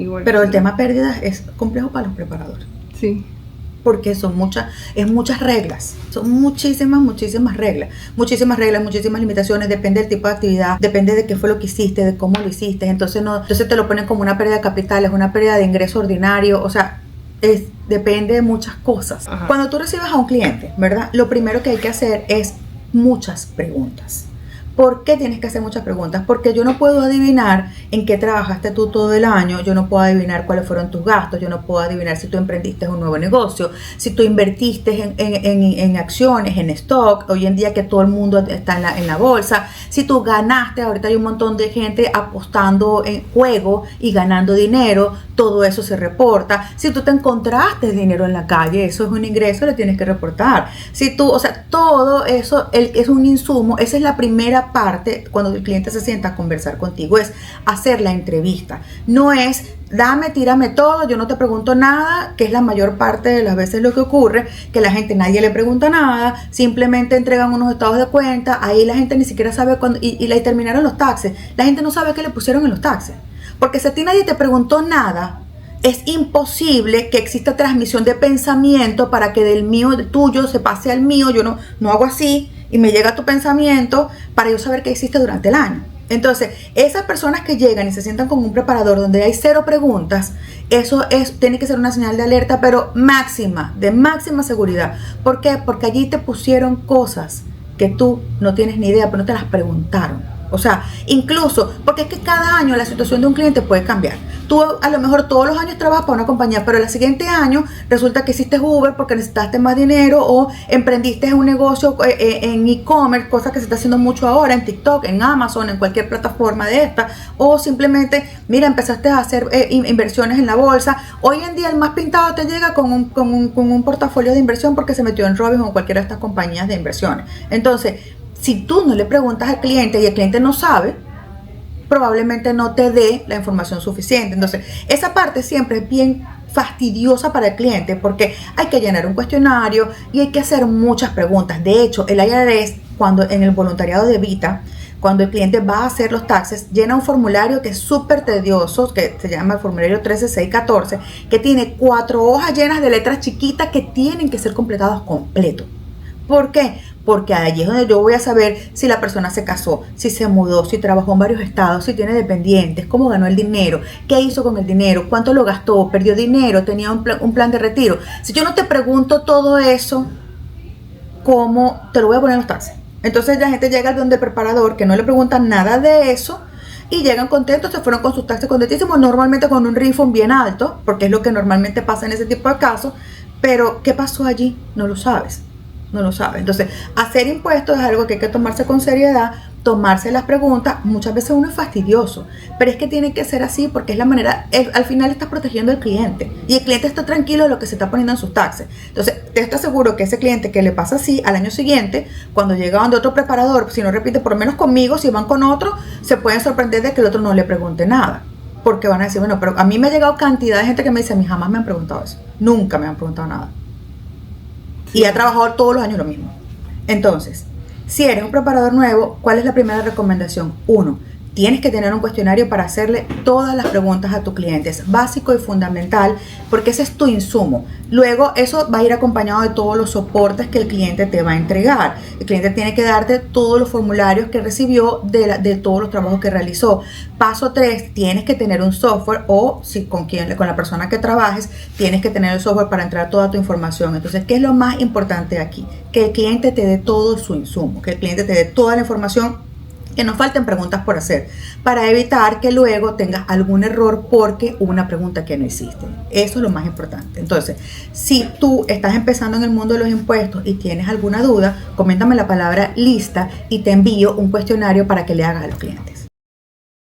igual. Pero el tema pérdidas es complejo para los preparadores. Sí. Porque son muchas reglas, son muchísimas reglas, muchísimas limitaciones, depende del tipo de actividad, depende de qué fue lo que hiciste, de cómo lo hiciste, entonces te lo ponen como una pérdida de capital, es una pérdida de ingreso ordinario, o sea, depende de muchas cosas. Ajá. Cuando tú recibes a un cliente, ¿verdad? Lo primero que hay que hacer es muchas preguntas. ¿Por qué tienes que hacer muchas preguntas? Porque yo no puedo adivinar en qué trabajaste tú todo el año, yo no puedo adivinar cuáles fueron tus gastos, yo no puedo adivinar si tú emprendiste un nuevo negocio, si tú invertiste en acciones, en stock, hoy en día que todo el mundo está en la bolsa, si tú ganaste, ahorita hay un montón de gente apostando en juego y ganando dinero, todo eso se reporta. Si tú te encontraste dinero en la calle, eso es un ingreso, lo tienes que reportar. Si tú, o sea, todo eso es un insumo, esa es la primera parte cuando el cliente se sienta a conversar contigo, es hacer la entrevista. No es tírame todo, yo no te pregunto nada, que es la mayor parte de las veces lo que ocurre, que la gente, nadie le pregunta nada, simplemente entregan unos estados de cuenta, ahí la gente ni siquiera sabe cuándo, y terminaron los taxes, la gente no sabe qué le pusieron en los taxes, porque si a ti nadie te preguntó nada, es imposible que exista transmisión de pensamiento para que del mío, del tuyo, se pase al mío. Yo no hago así y me llega tu pensamiento para yo saber qué hiciste durante el año. Entonces, esas personas que llegan y se sientan con un preparador donde hay 0 preguntas, eso tiene que ser una señal de alerta, pero de máxima seguridad. ¿Por qué? Porque allí te pusieron cosas que tú no tienes ni idea, pero no te las preguntaron. O sea, incluso, porque es que cada año la situación de un cliente puede cambiar. Tú a lo mejor todos los años trabajas para una compañía, pero el siguiente año resulta que hiciste Uber porque necesitaste más dinero o emprendiste un negocio en e-commerce, cosa que se está haciendo mucho ahora en TikTok, en Amazon, en cualquier plataforma de esta, o simplemente, mira, empezaste a hacer inversiones en la bolsa. Hoy en día el más pintado te llega con un portafolio de inversión porque se metió en Robinhood o cualquiera de estas compañías de inversiones. Entonces, si tú no le preguntas al cliente y el cliente no sabe, probablemente no te dé la información suficiente. Entonces, esa parte siempre es bien fastidiosa para el cliente porque hay que llenar un cuestionario y hay que hacer muchas preguntas. De hecho, el IRS, cuando en el voluntariado de Vita, cuando el cliente va a hacer los taxes, llena un formulario que es súper tedioso, que se llama el formulario 13614, que tiene 4 hojas llenas de letras chiquitas que tienen que ser completadas completo. ¿Por qué? Porque allí es donde yo voy a saber si la persona se casó, si se mudó, si trabajó en varios estados, si tiene dependientes, cómo ganó el dinero, qué hizo con el dinero, cuánto lo gastó, perdió dinero, tenía un plan de retiro. Si yo no te pregunto todo eso, ¿cómo te lo voy a poner en los taxes? Entonces la gente llega al donde el preparador, que no le preguntan nada de eso, y llegan contentos, se fueron con sus taxes contentísimos, normalmente con un refund bien alto, porque es lo que normalmente pasa en ese tipo de casos. Pero ¿qué pasó allí? No lo sabes. No lo sabe. Entonces, hacer impuestos es algo que hay que tomarse con seriedad, tomarse las preguntas. Muchas veces uno es fastidioso, pero es que tiene que ser así porque es la manera, al final estás protegiendo al cliente y el cliente está tranquilo de lo que se está poniendo en sus taxes. Entonces, te estás seguro que ese cliente que le pasa así al año siguiente, cuando llega donde otro preparador, si no repite por lo menos conmigo, si van con otro, se pueden sorprender de que el otro no le pregunte nada. Porque van a decir, bueno, pero a mí me ha llegado cantidad de gente que me dice, a mí jamás me han preguntado eso. Nunca me han preguntado nada. Y ha trabajado todos los años lo mismo. Entonces, si eres un preparador nuevo, ¿cuál es la primera recomendación? 1. Tienes que tener un cuestionario para hacerle todas las preguntas a tu cliente. Es básico y fundamental porque ese es tu insumo. Luego, eso va a ir acompañado de todos los soportes que el cliente te va a entregar. El cliente tiene que darte todos los formularios que recibió de todos los trabajos que realizó. Paso 3, tienes que tener un software o si con la persona que trabajes, tienes que tener el software para entrar toda tu información. Entonces, ¿qué es lo más importante aquí? Que el cliente te dé todo su insumo, que el cliente te dé toda la información, que no falten preguntas por hacer, para evitar que luego tengas algún error porque hubo una pregunta que no hiciste. Eso es lo más importante. Entonces, si tú estás empezando en el mundo de los impuestos y tienes alguna duda, coméntame la palabra lista y te envío un cuestionario para que le hagas a los clientes.